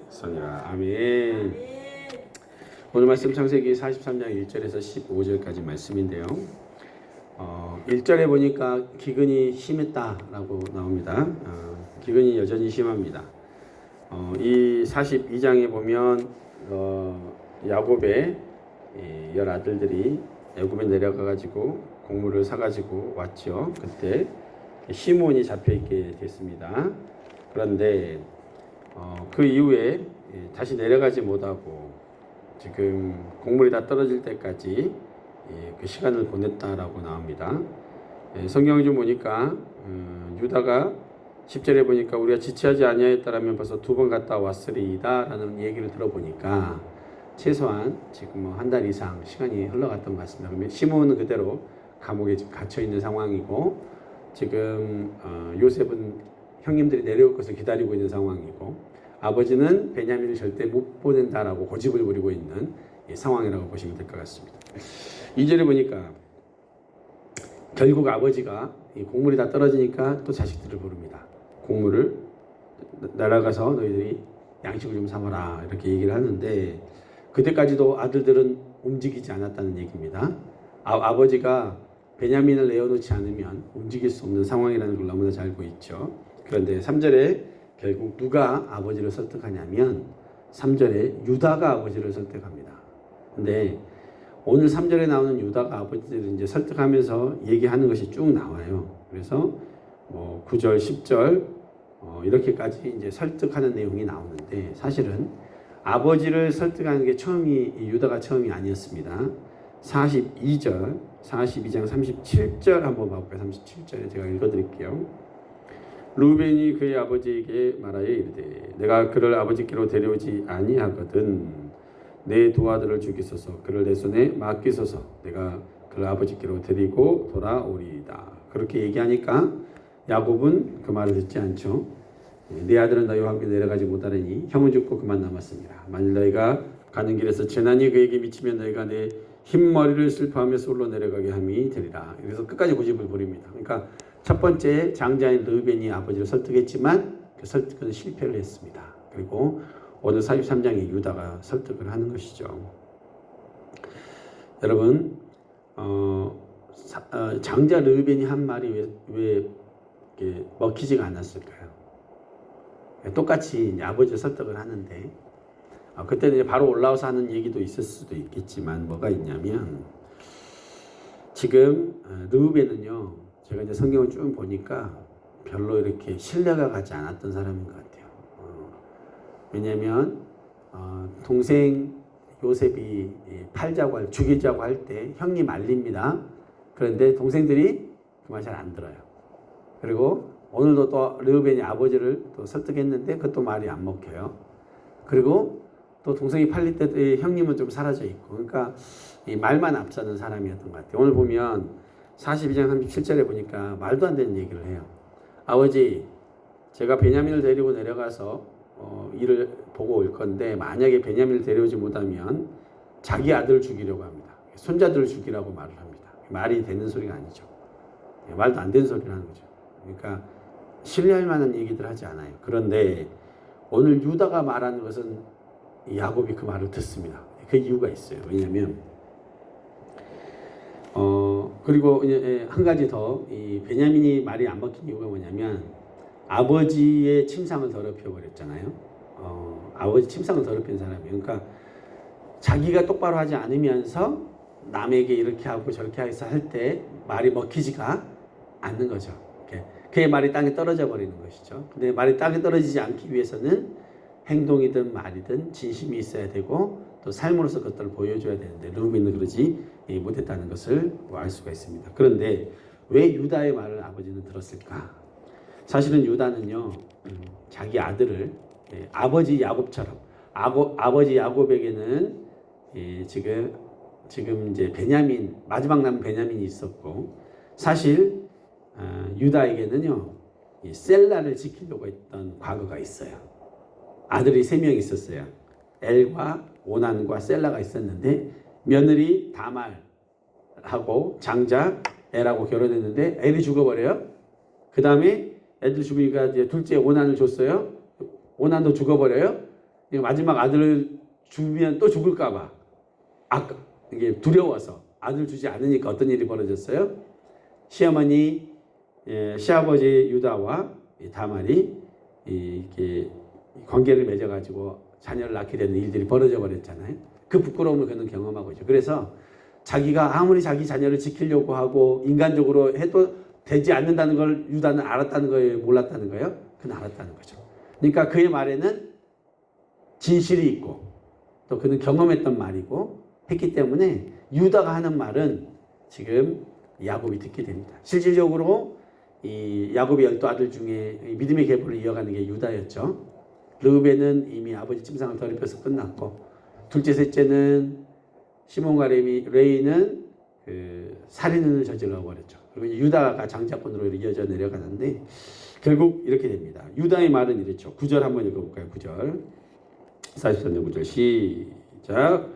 선이라. 아멘. 오늘 말씀 창세기 43장 1절에서 15절까지 말씀인데요. 1절에 보니까 기근이 심했다라고 나옵니다. 기근이 여전히 심합니다. 이 42장에 보면 야곱의 열 아들들이 애굽에 내려가가지고 곡물을 사가지고 왔죠. 그때 시몬이 잡혀있게 됐습니다. 그런데 그 이후에 다시 내려가지 못하고 지금 곡물이 다 떨어질 때까지 그 시간을 보냈다라고 나옵니다. 성경을 좀 보니까 유다가 10절에 보니까 우리가 지체하지 아니하였다라면 벌써 2번 갔다 왔으리이다 라는 얘기를 들어보니까 최소한 지금 한 달 이상 시간이 흘러갔던 것 같습니다. 그러면 시몬은 그대로 감옥에 갇혀 있는 상황이고 지금 요셉은 형님들이 내려올 것을 기다리고 있는 상황이고 아버지는 베냐민을 절대 못 보낸다라고 고집을 부리고 있는 상황이라고 보시면 될 것 같습니다. 2절에 보니까 결국 아버지가 이 곡물이 다 떨어지니까 또 자식들을 부릅니다. 곡물을 날아가서 너희들이 양식을 좀 삼아라 이렇게 얘기를 하는데 그때까지도 아들들은 움직이지 않았다는 얘기입니다. 아버지가 베냐민을 내어놓지 않으면 움직일 수 없는 상황이라는 걸 너무나 잘 알고 있죠. 그런데 3절에 결국 누가 아버지를 설득하냐면 3절에 유다가 아버지를 설득합니다. 근데 오늘 3절에 나오는 유다가 아버지를 이제 설득하면서 얘기하는 것이 쭉 나와요. 그래서 9절, 10절 이렇게까지 이제 설득하는 내용이 나오는데 사실은 아버지를 설득하는 게 유다가 처음이 아니었습니다. 42장 37절 한번 봐볼까요? 37절에 제가 읽어드릴게요. 루벤이 그의 아버지에게 말하여 이르되 내가 그를 아버지께로 데려오지 아니하거든 내 두 아들을 죽이소서 그를 내 손에 맡기소서 내가 그를 아버지께로 데리고 돌아오리이다. 그렇게 얘기하니까 야곱은 그 말을 듣지 않죠. 네 아들은 너희와 함께 내려가지 못하려니 형은 죽고 그만 남았습니다. 만일 너희가 가는 길에서 재난이 그에게 미치면 너희가 내 흰머리를 슬퍼하며 솔로 내려가게 함이 되리라. 그래서 끝까지 고집을 부립니다. 그러니까 첫 번째 장자인 르우벤이 아버지를 설득했지만 그 설득은 실패를 했습니다. 그리고 오늘 43장에 유다가 설득을 하는 것이죠. 여러분 장자 르우벤이 한 말이 왜 먹히지가 않았을까요? 똑같이 아버지를 설득을 하는데 그때는 이제 바로 올라와서 하는 얘기도 있을 수도 있겠지만 뭐가 있냐면 지금 르우벤은요 제가 이제 성경을 쭉 보니까 별로 이렇게 신뢰가 가지 않았던 사람인 것 같아요. 왜냐하면 동생 요셉이 죽이자고 할 때 형님 말립니다. 그런데 동생들이 그 말 잘 안 들어요. 그리고 오늘도 또 르우벤이 아버지를 또 설득했는데 그것도 말이 안 먹혀요. 그리고 또 동생이 팔릴 때 형님은 좀 사라져 있고 그러니까 이 말만 앞서는 사람이었던 것 같아요. 오늘 보면 42장 37절에 보니까 말도 안 되는 얘기를 해요. 아버지 제가 베냐민을 데리고 내려가서 일을 보고 올 건데 만약에 베냐민을 데려오지 못하면 자기 아들을 죽이려고 합니다. 손자들을 죽이라고 말을 합니다. 말이 되는 소리가 아니죠. 말도 안 되는 소리를 하는 거죠. 그러니까 신뢰할 만한 얘기들 하지 않아요. 그런데 오늘 유다가 말하는 것은 야곱이 그 말을 듣습니다. 그 이유가 있어요. 왜냐하면 그리고 한 가지 더 이 베냐민이 말이 안 먹힌 이유가 뭐냐면 아버지의 침상을 더럽혀 버렸잖아요. 아버지 침상을 더럽힌 사람이에요. 그러니까 자기가 똑바로 하지 않으면서 남에게 이렇게 하고 저렇게 해서 할 때 말이 먹히지가 않는 거죠. 그의 말이 땅에 떨어져 버리는 것이죠. 근데 말이 땅에 떨어지지 않기 위해서는 행동이든 말이든 진심이 있어야 되고 또 삶으로서 그것들을 보여줘야 되는데 르우벤은 그러지 못했다는 것을 알 수가 있습니다. 그런데 왜 유다의 말을 아버지는 들었을까? 사실은 유다는요 자기 아들을 아버지 야곱처럼 아버지 야곱에게는 지금 이제 베냐민 마지막 남은 베냐민이 있었고 사실 유다에게는요 셀라를 지키려고 했던 과거가 있어요. 아들이 3명 있었어요. 엘과 오난과 셀라가 있었는데 며느리 다말하고 장자 엘하고 결혼했는데 엘이 죽어버려요. 그 다음에 애들 죽으니까 이제 둘째 오난을 줬어요. 오난도 죽어버려요. 마지막 아들을 주면 또 죽을까봐 이게 두려워서 아들 주지 않으니까 어떤 일이 벌어졌어요? 시어머니, 시아버지 유다와 다말이 이렇게 관계를 맺어가지고 자녀를 낳게 되는 일들이 벌어져 버렸잖아요. 그 부끄러움을 그는 경험하고 있죠. 그래서 자기가 아무리 자기 자녀를 지키려고 하고 인간적으로 해도 되지 않는다는 걸 유다는 알았다는 거예요? 몰랐다는 거예요? 그는 알았다는 거죠. 그러니까 그의 말에는 진실이 있고 또 그는 경험했던 말이고 했기 때문에 유다가 하는 말은 지금 야곱이 듣게 됩니다. 실질적으로 이 야곱의 12아들 중에 믿음의 계보를 이어가는 게 유다였죠. 르우벤은 이미 아버지 침상을 더럽혀서 끝났고, 둘째 셋째는 시몬과 레이는 살인을 저질러 버렸죠. 그리고 유다가 장자권으로 이어져 내려가는데 결국 이렇게 됩니다. 유다의 말은 이렇죠. 9절 한번 읽어볼까요? 9절 43절 9절 시작.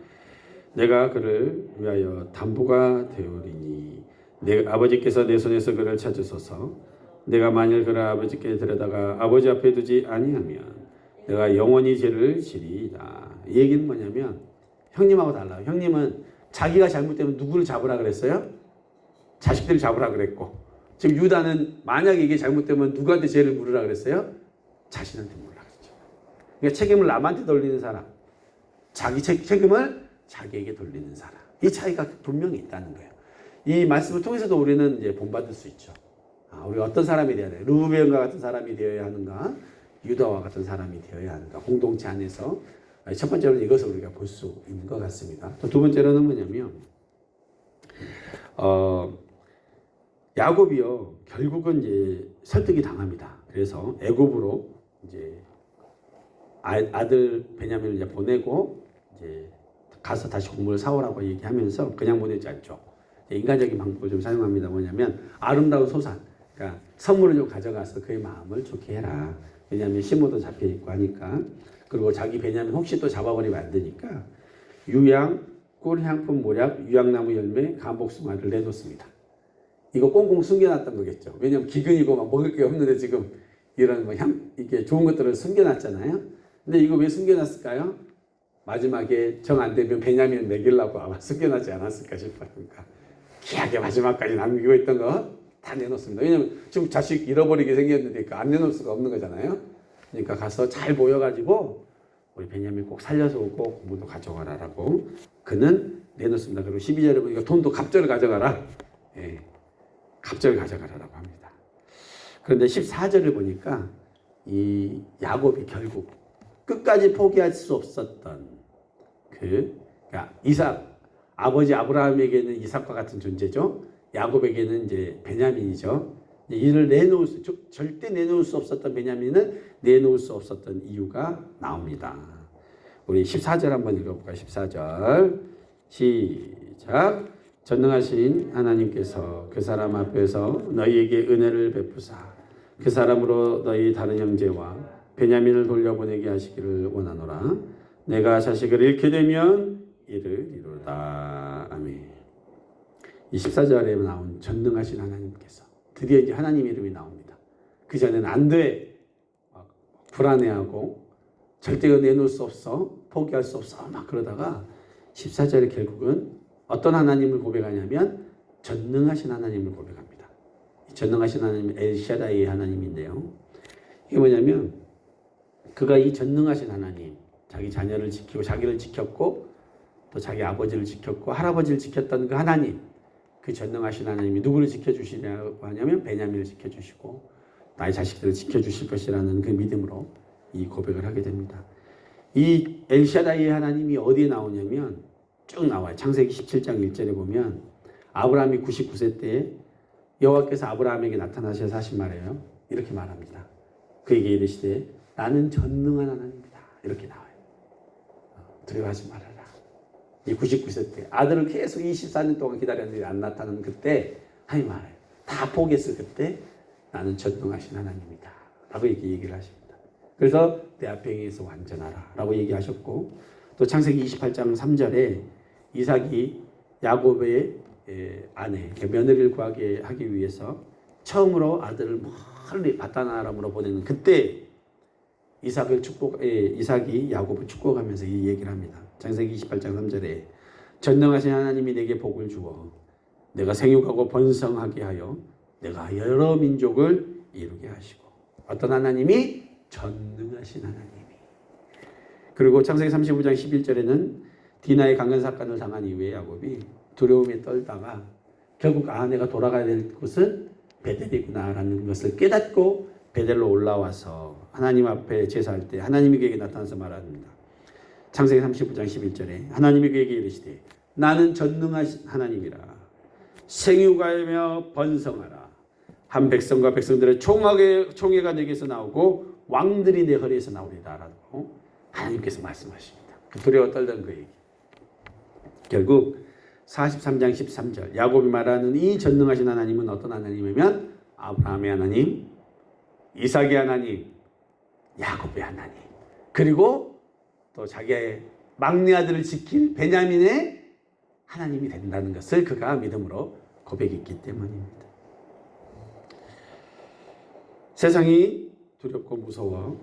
내가 그를 위하여 담보가 되오리니 내 아버지께서 내 손에서 그를 찾으소서. 내가 만일 그를 아버지께 데려다가 아버지 앞에 두지 아니하면 내가 영원히 죄를 지리이다. 이 얘기는 뭐냐면 형님하고 달라요. 형님은 자기가 잘못되면 누구를 잡으라 그랬어요? 자식들을 잡으라 그랬고, 지금 유다는 만약에 이게 잘못되면 누구한테 죄를 물으라 그랬어요? 자신한테 물으라 그랬죠. 그러니까 책임을 남한테 돌리는 사람, 자기 책임을 자기에게 돌리는 사람. 이 차이가 분명히 있다는 거예요. 이 말씀을 통해서도 우리는 이제 본받을 수 있죠. 우리가 어떤 사람이 되어야 돼? 르우벤과 같은 사람이 되어야 하는가? 유다와 같은 사람이 되어야 하는가? 공동체 안에서 첫 번째로는 이것을 우리가 볼 수 있는 것 같습니다. 또 두 번째로는 뭐냐면 야곱이요 결국은 이제 설득이 당합니다. 그래서 애굽으로 이제 아들 베냐민을 이제 보내고 이제 가서 다시 곡물을 사오라고 얘기하면서 그냥 보내지 않죠. 인간적인 방법을 좀 사용합니다. 뭐냐면 아름다운 소산, 그러니까 선물을 좀 가져가서 그의 마음을 좋게 해라. 왜냐하면 시모도 잡혀 있고 하니까. 그리고 자기 베냐민 혹시 또 잡아버리면 안 되니까 유향, 꿀향품 모략, 유향나무 열매, 감복숭아를 내놓습니다. 이거 꽁꽁 숨겨놨던 거겠죠. 왜냐하면 기근이고 막 먹을 게 없는데 지금 이런 뭐 이게 좋은 것들을 숨겨놨잖아요. 근데 이거 왜 숨겨놨을까요? 마지막에 정 안 되면 베냐민을 먹이려고 아마 숨겨놨지 않았을까 싶어요. 그러니까 귀하게 마지막까지 남기고 있던 거 다 내놓습니다. 왜냐면 지금 자식 잃어버리게 생겼는데 안 내놓을 수가 없는 거잖아요. 그러니까 가서 잘 모여가지고 우리 베냐민 꼭 살려서 오고 공부도 가져가라라고 그는 내놓습니다. 그리고 12절에 보니까 돈도 갑절을 가져가라. 예, 갑절을 가져가라라고 합니다. 그런데 14절을 보니까 이 야곱이 결국 끝까지 포기할 수 없었던 그러니까 이삭, 아버지 아브라함에게는 이삭과 같은 존재죠. 야곱에게는 이제 베냐민이죠. 이를 절대 내놓을 수 없었던 베냐민은 내놓을 수 없었던 이유가 나옵니다. 우리 14절 한번 읽어볼까요? 14절 시작. 전능하신 하나님께서 그 사람 앞에서 너희에게 은혜를 베푸사 그 사람으로 너희 다른 형제와 베냐민을 돌려보내게 하시기를 원하노라. 내가 자식을 잃게 되면 이를 이루다. 아멘. 이 14절에 나온 전능하신 하나님께서 드디어 이제 하나님 이름이 나옵니다. 그 전에는 안 돼. 막 불안해하고 절대 내놓을 수 없어. 포기할 수 없어. 막 그러다가 14절에 결국은 어떤 하나님을 고백하냐면 전능하신 하나님을 고백합니다. 전능하신 하나님은 엘샤다이의 하나님인데요. 이게 뭐냐면 그가 이 전능하신 하나님, 자기 자녀를 지키고 자기를 지켰고 또 자기 아버지를 지켰고 할아버지를 지켰던 그 하나님, 그 전능하신 하나님이 누구를 지켜주시냐고 하냐면 베냐민을 지켜주시고 나의 자식들을 지켜주실 것이라는 그 믿음으로 이 고백을 하게 됩니다. 이 엘샤다이의 하나님이 어디에 나오냐면 쭉 나와요. 창세기 17장 1절에 보면 아브라함이 99세 때 여호와께서 아브라함에게 나타나셔서 하신 말이에요. 이렇게 말합니다. 그에게 이르시되 나는 전능한 하나님이다. 이렇게 나와요. 두려워하지 말아라. 이 99세 때 아들을 계속 24년 동안 기다렸는데 안 나타나는 그때 하나님 말해요. 다 포기했을 그때 나는 전능하신 하나님이다. 라고 이렇게 얘기를 하십니다. 그래서 내 앞에 행해서 완전하라. 라고 얘기하셨고 또 창세기 28장 3절에 이삭이 야곱의 아내, 며느리를 구하게 하기 위해서 처음으로 아들을 멀리 바단 아람으로 보내는 그때 이삭이 야곱을 축복하면서 이 얘기를 합니다. 창세기 28장 3절에 전능하신 하나님이 내게 복을 주어 내가 생육하고 번성하게 하여 내가 여러 민족을 이루게 하시고. 어떤 하나님이? 전능하신 하나님이. 그리고 창세기 35장 11절에는 디나의 강간 사건을 당한 이후에 야곱이 두려움에 떨다가 결국 내가 돌아가야 될 곳은 베델이구나라는 것을 깨닫고 베델로 올라와서 하나님 앞에 제사할 때 하나님이 그에게 나타나서 말합니다. 창세기 35장 11절에 하나님이 그에게 이르시되 나는 전능하신 하나님이라. 생육하며 번성하라. 한 백성과 백성들의 총회가 내게서 나오고 왕들이 내 허리에서 나오리라 라고 하나님께서 말씀하십니다. 그 두려워 떨던 그 얘기. 결국 43장 13절 야곱이 말하는 이 전능하신 하나님은 어떤 하나님이면 아브라함의 하나님, 이삭의 하나님, 야곱의 하나님, 그리고 또 자기의 막내 아들을 지킬 베냐민의 하나님이 된다는 것을 그가 믿음으로 고백했기 때문입니다. 세상이 두렵고 무서워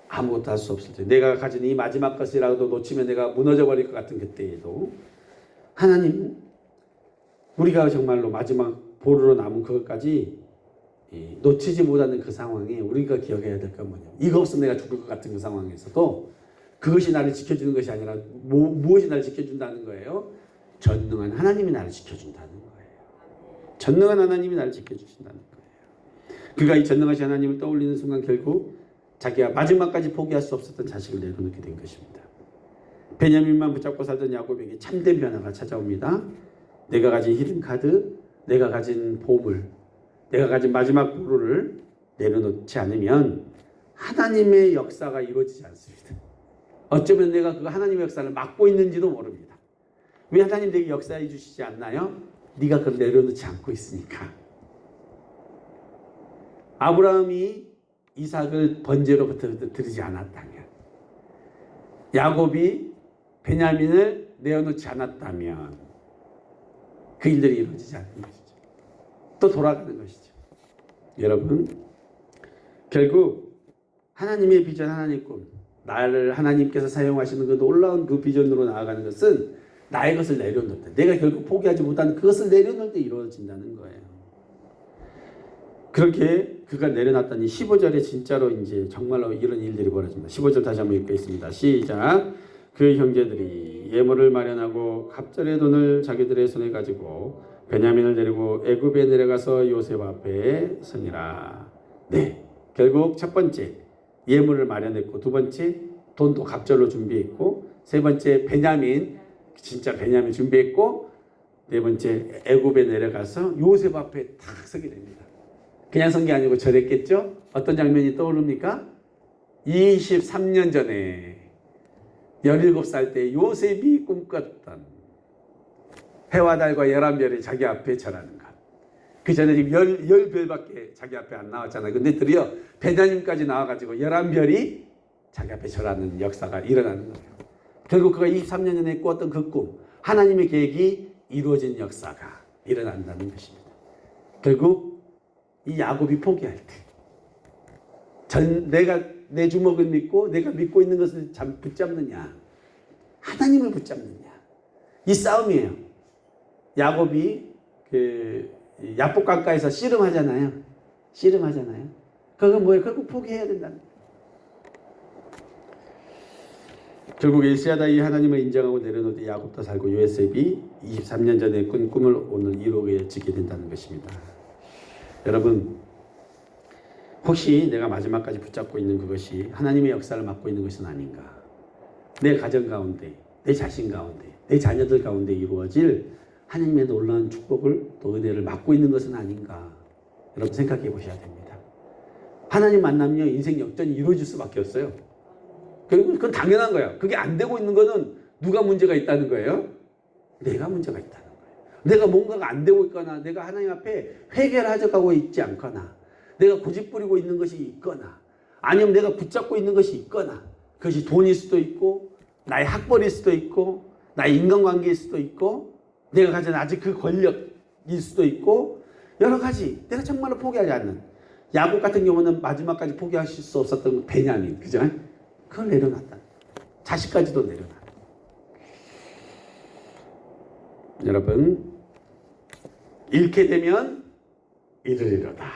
아무것도 할 수 없을 때, 내가 가진 이 마지막 것이라도 놓치면 내가 무너져 버릴 것 같은 그때에도 하나님, 우리가 정말로 마지막 보루로 남은 그것까지 놓치지 못하는 그 상황에 우리가 기억해야 될 건 뭐냐, 이거 없으면 내가 죽을 것 같은 그 상황에서도 그것이 나를 지켜주는 것이 아니라 무엇이 나를 지켜준다는 거예요? 전능한 하나님이 나를 지켜준다는 거예요. 전능한 하나님이 나를 지켜주신다는 거예요. 그가 이 전능하신 하나님을 떠올리는 순간 결국 자기가 마지막까지 포기할 수 없었던 자식을 내려놓게 된 것입니다. 베냐민만 붙잡고 살던 야곱에게 참된 변화가 찾아옵니다. 내가 가진 히든카드, 내가 가진 보물, 내가 가진 마지막 보루를 내려놓지 않으면 하나님의 역사가 이루어지지 않습니다. 어쩌면 내가 그 하나님의 역사를 막고 있는지도 모릅니다. 왜 하나님 내게 역사해 주시지 않나요? 네가 그걸 내려놓지 않고 있으니까. 아브라함이 이삭을 번제로부터 드리지 않았다면, 야곱이 베냐민을 내어놓지 않았다면 그 일들이 이루어지지 않는 것이죠. 또 돌아가는 것이죠. 여러분, 결국 하나님의 비전, 하나님의 꿈, 나를 하나님께서 사용하시는 그 놀라운 그 비전으로 나아가는 것은 나의 것을 내려놓을 때, 내가 결국 포기하지 못한 그것을 내려놓을 때 이루어진다는 거예요. 그렇게 그가 내려놨더니 15절에 진짜로 이제 정말로 이런 일들이 벌어집니다. 15절 다시 한번 읽겠습니다. 시작. 그 형제들이 예물을 마련하고 갑절의 돈을 자기들의 손에 가지고 베냐민을 데리고 애굽에 내려가서 요셉 앞에 서니라. 네, 결국 첫 번째 예물을 마련했고, 두 번째 돈도 갑절로 준비했고, 세 번째 베냐민, 진짜 베냐민 준비했고, 네 번째 애굽에 내려가서 요셉 앞에 탁 서게 됩니다. 그냥 선 게 아니고 저랬겠죠? 어떤 장면이 떠오릅니까? 23년 전에 17살 때 요셉이 꿈꿨던 해와 달과 11별이 자기 앞에 절하는 것. 그 전에 지금 10별밖에 자기 앞에 안 나왔잖아요. 근데 드디어 베냐민까지 나와가지고 11별이 자기 앞에 절하는 역사가 일어나는 거예요. 결국 그가 23년 전에 꾸었던 그 꿈, 하나님의 계획이 이루어진 역사가 일어난다는 것입니다. 결국 이 야곱이 포기할 때, 내가 내 주먹을 믿고 내가 믿고 있는 것을 붙잡느냐, 하나님을 붙잡느냐, 이 싸움이에요. 야곱이 그 야복 강가에서 씨름하잖아요. 그건 뭐예요? 결국 포기해야 된다는 거예요. 결국 일시하다 이 하나님을 인정하고 내려놓을 야곱도 살고 요셉이 23년 전에 꾼 꿈을 오늘 이루어지게 된다는 것입니다. 여러분, 혹시 내가 마지막까지 붙잡고 있는 그것이 하나님의 역사를 맡고 있는 것은 아닌가? 내 가정 가운데, 내 자신 가운데, 내 자녀들 가운데 이루어질 하나님의 놀라운 축복을 또 은혜를 맡고 있는 것은 아닌가? 여러분 생각해 보셔야 됩니다. 하나님 만나면 인생 역전이 이루어질 수밖에 없어요. 그리고 그건 당연한 거예요. 그게 안 되고 있는 거는 누가 문제가 있다는 거예요? 내가 문제가 있다는 거예요. 내가 뭔가가 안 되고 있거나, 내가 하나님 앞에 회개를 하져가고 있지 않거나, 내가 고집부리고 있는 것이 있거나, 아니면 내가 붙잡고 있는 것이 있거나, 그것이 돈일 수도 있고, 나의 학벌일 수도 있고, 나의 인간관계일 수도 있고, 내가 가진 아직 그 권력일 수도 있고, 여러 가지 내가 정말로 포기하지 않는, 야곱 같은 경우는 마지막까지 포기하실 수 없었던 베냐민, 그죠? 그걸 내려놨다. 자식까지도 내려놨다. 여러분, 잃게 되면 잃으리로다.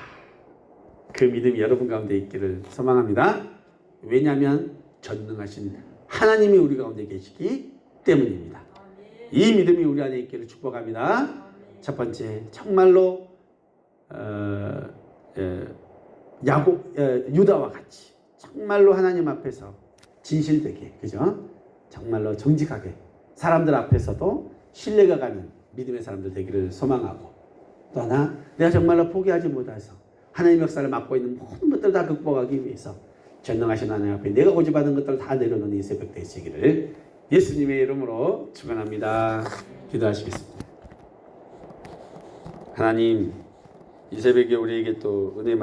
그 믿음이 여러분 가운데 있기를 소망합니다. 왜냐하면 전능하신 하나님이 우리 가운데 계시기 때문입니다. 이 믿음이 우리 안에 있기를 축복합니다. 첫 번째, 정말로 유다와 같이 정말로 하나님 앞에서 진실되게, 그죠? 정말로 정직하게 사람들 앞에서도 신뢰가 가는 믿음의 사람들 되기를 소망하고, 또 하나, 내가 정말로 포기하지 못해서 하나님의 역사를 맡고 있는 모든 것들을 다 극복하기 위해서 전능하신 하나님 앞에 내가 고집하는 것들을 다 내려놓는 이 새벽 되시기를 예수님의 이름으로 축원합니다. 기도하시겠습니다. 하나님, 이 새벽에 우리에게 또 은혜